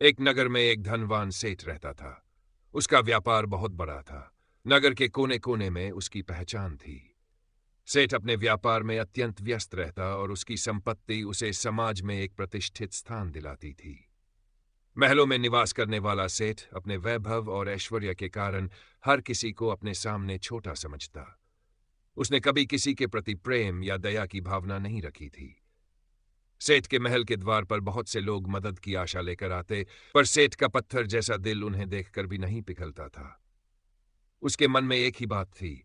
एक नगर में एक धनवान सेठ रहता था। उसका व्यापार बहुत बड़ा था। नगर के कोने कोने में उसकी पहचान थी। सेठ अपने व्यापार में अत्यंत व्यस्त रहता और उसकी संपत्ति उसे समाज में एक प्रतिष्ठित स्थान दिलाती थी। महलों में निवास करने वाला सेठ अपने वैभव और ऐश्वर्य के कारण हर किसी को अपने सामने छोटा समझता। उसने कभी किसी के प्रति प्रेम या दया की भावना नहीं रखी थी। सेठ के महल के द्वार पर बहुत से लोग मदद की आशा लेकर आते, पर सेठ का पत्थर जैसा दिल उन्हें देखकर भी नहीं पिघलता था। उसके मन में एक ही बात थी,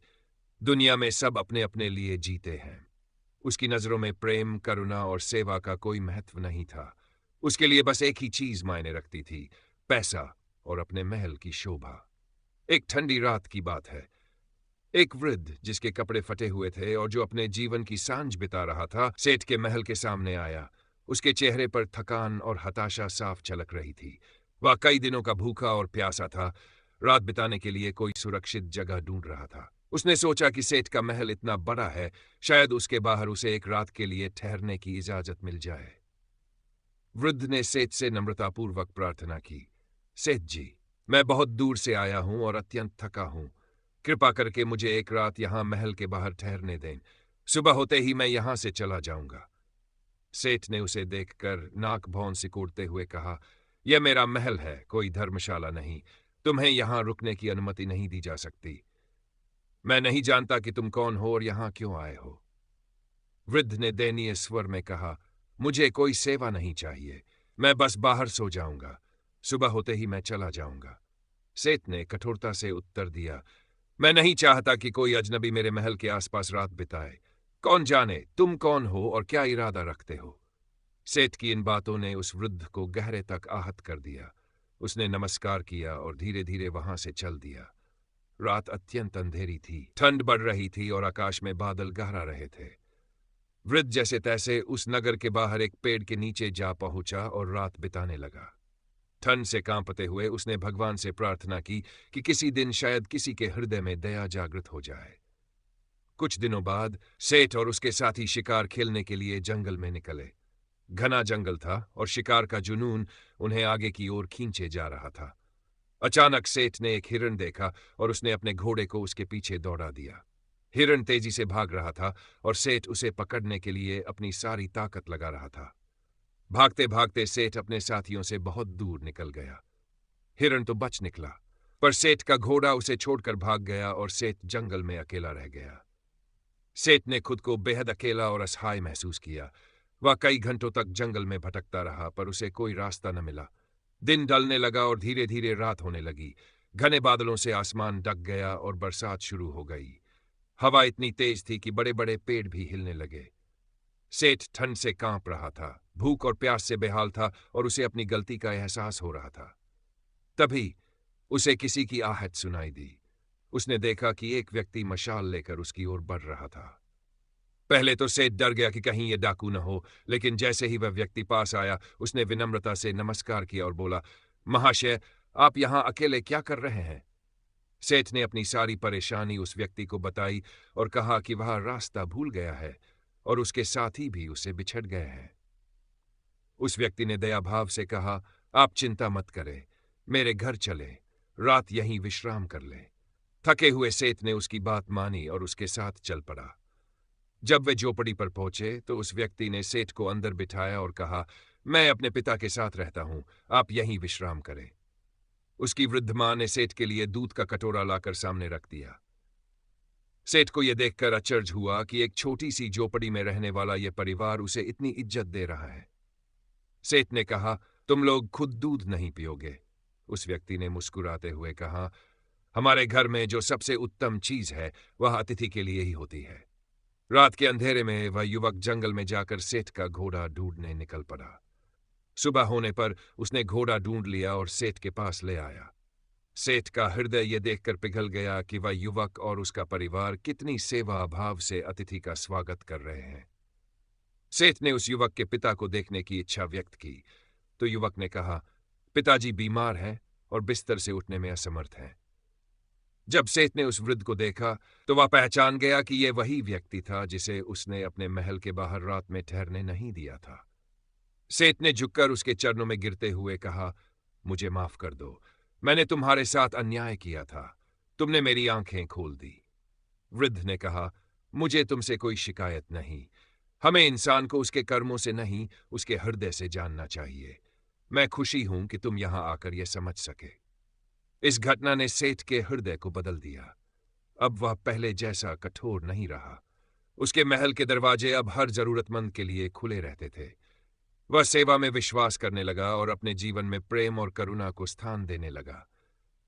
दुनिया में सब अपने अपने लिए जीते हैं। उसकी नजरों में प्रेम, करुणा और सेवा का कोई महत्व नहीं था। उसके लिए बस एक ही चीज मायने रखती थी, पैसा और अपने महल की शोभा। एक ठंडी रात की बात है। एक वृद्ध जिसके कपड़े फटे हुए थे और जो अपने जीवन की सांझ बिता रहा था, सेठ के महल के सामने आया। उसके चेहरे पर थकान और हताशा साफ झलक रही थी। वह कई दिनों का भूखा और प्यासा था। रात बिताने के लिए कोई सुरक्षित जगह ढूंढ रहा था। उसने सोचा कि सेठ का महल इतना बड़ा है, शायद उसके बाहर उसे एक रात के लिए ठहरने की इजाजत मिल जाए। वृद्ध ने सेठ से नम्रतापूर्वक प्रार्थना की, सेठ जी, मैं बहुत दूर से आया हूं और अत्यंत थका हूं। कृपा करके मुझे एक रात यहां महल के बाहर ठहरने दें। सुबह होते ही मैं यहां से चला जाऊंगा। सेठ ने उसे देखकर नाक भौं सिकोड़ते हुए कहा, यह मेरा महल है, कोई धर्मशाला नहीं। तुम्हें यहां रुकने की अनुमति नहीं दी जा सकती। मैं नहीं जानता कि तुम कौन हो और यहां क्यों आए हो। वृद्ध ने दयनीय स्वर में कहा, मुझे कोई सेवा नहीं चाहिए, मैं बस बाहर सो जाऊंगा। सुबह होते ही मैं चला जाऊंगा। सेठ ने कठोरता से उत्तर दिया, मैं नहीं चाहता कि कोई अजनबी मेरे महल के आसपास रात बिताए। कौन जाने तुम कौन हो और क्या इरादा रखते हो। सेठ की इन बातों ने उस वृद्ध को गहरे तक आहत कर दिया। उसने नमस्कार किया और धीरे धीरे वहां से चल दिया। रात अत्यंत अंधेरी थी, ठंड बढ़ रही थी और आकाश में बादल गहरा रहे थे। वृद्ध जैसे तैसे उस नगर के बाहर एक पेड़ के नीचे जा पहुंचा और रात बिताने लगा। ठंड से कांपते हुए उसने भगवान से प्रार्थना की कि किसी दिन शायद किसी के हृदय में दया जागृत हो जाए। कुछ दिनों बाद सेठ और उसके साथी शिकार खेलने के लिए जंगल में निकले। घना जंगल था और शिकार का जुनून उन्हें आगे की ओर खींचे जा रहा था। अचानक सेठ ने एक हिरण देखा और उसने अपने घोड़े को उसके पीछे दौड़ा दिया। हिरण तेजी से भाग रहा था और सेठ उसे पकड़ने के लिए अपनी सारी ताकत लगा रहा था। भागते भागते सेठ अपने साथियों से बहुत दूर निकल गया। हिरण तो बच निकला, पर सेठ का घोड़ा उसे छोड़कर भाग गया और सेठ जंगल में अकेला रह गया। सेठ ने खुद को बेहद अकेला और असहाय महसूस किया। वह कई घंटों तक जंगल में भटकता रहा, पर उसे कोई रास्ता न मिला। दिन ढलने लगा और धीरे धीरे रात होने लगी। घने बादलों से आसमान ढक गया और बरसात शुरू हो गई। हवा इतनी तेज थी कि बड़े बड़े पेड़ भी हिलने लगे। सेठ ठंड से कांप रहा था, भूख और प्यास से बेहाल था और उसे अपनी गलती का एहसास हो रहा था। तभी उसे किसी की आहट सुनाई दी। उसने देखा कि एक व्यक्ति मशाल लेकर उसकी ओर बढ़ रहा था। पहले तो सेठ डर गया कि कहीं ये डाकू न हो, लेकिन जैसे ही वह व्यक्ति पास आया, उसने विनम्रता से नमस्कार किया और बोला, महाशय, आप यहां अकेले क्या कर रहे हैं? सेठ ने अपनी सारी परेशानी उस व्यक्ति को बताई और कहा कि वह रास्ता भूल गया है और उसके साथी भी उससे बिछड़ गए हैं। उस व्यक्ति ने दया भाव से कहा, आप चिंता मत करें, मेरे घर चले, रात यहीं विश्राम कर लें। थके हुए सेठ ने उसकी बात मानी और उसके साथ चल पड़ा। जब वे झोपड़ी पर पहुंचे तो उस व्यक्ति ने सेठ को अंदर बिठाया और कहा, मैं अपने पिता के साथ रहता हूं, आप यहीं विश्राम करें। उसकी वृद्ध मां ने सेठ के लिए दूध का कटोरा लाकर सामने रख दिया। सेठ को यह देखकर अचरज हुआ कि एक छोटी सी झोपड़ी में रहने वाला यह परिवार उसे इतनी इज्जत दे रहा है। सेठ ने कहा, तुम लोग खुद दूध नहीं पियोगे? उस व्यक्ति ने मुस्कुराते हुए कहा, हमारे घर में जो सबसे उत्तम चीज है वह अतिथि के लिए ही होती है। रात के अंधेरे में वह युवक जंगल में जाकर सेठ का घोड़ा ढूंढने निकल पड़ा। सुबह होने पर उसने घोड़ा ढूंढ लिया और सेठ के पास ले आया। सेठ का हृदय यह देखकर पिघल गया कि वह युवक और उसका परिवार कितनी सेवा भाव से अतिथि का स्वागत कर रहे हैं। सेठ ने उस युवक के पिता को देखने की इच्छा व्यक्त की, तो युवक ने कहा, पिताजी बीमार हैं और बिस्तर से उठने में असमर्थ हैं। जब सेठ ने उस वृद्ध को देखा तो वह पहचान गया कि यह वही व्यक्ति था जिसे उसने अपने महल के बाहर रात में ठहरने नहीं दिया था। सेठ ने झुककर उसके चरणों में गिरते हुए कहा, मुझे माफ कर दो। मैंने तुम्हारे साथ अन्याय किया था। तुमने मेरी आंखें खोल दी। वृद्ध ने कहा, मुझे तुमसे कोई शिकायत नहीं। हमें इंसान को उसके कर्मों से नहीं, उसके हृदय से जानना चाहिए। मैं खुशी हूं कि तुम यहां आकर यह समझ सके। इस घटना ने सेठ के हृदय को बदल दिया। अब वह पहले जैसा कठोर नहीं रहा। उसके महल के दरवाजे अब हर जरूरतमंद के लिए खुले रहते थे। वह सेवा में विश्वास करने लगा और अपने जीवन में प्रेम और करुणा को स्थान देने लगा।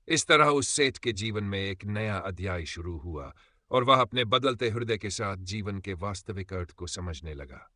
इस तरह उस सेठ के जीवन में एक नया अध्याय शुरू हुआ और वह अपने बदलते हृदय के साथ जीवन के वास्तविक अर्थ को समझने लगा।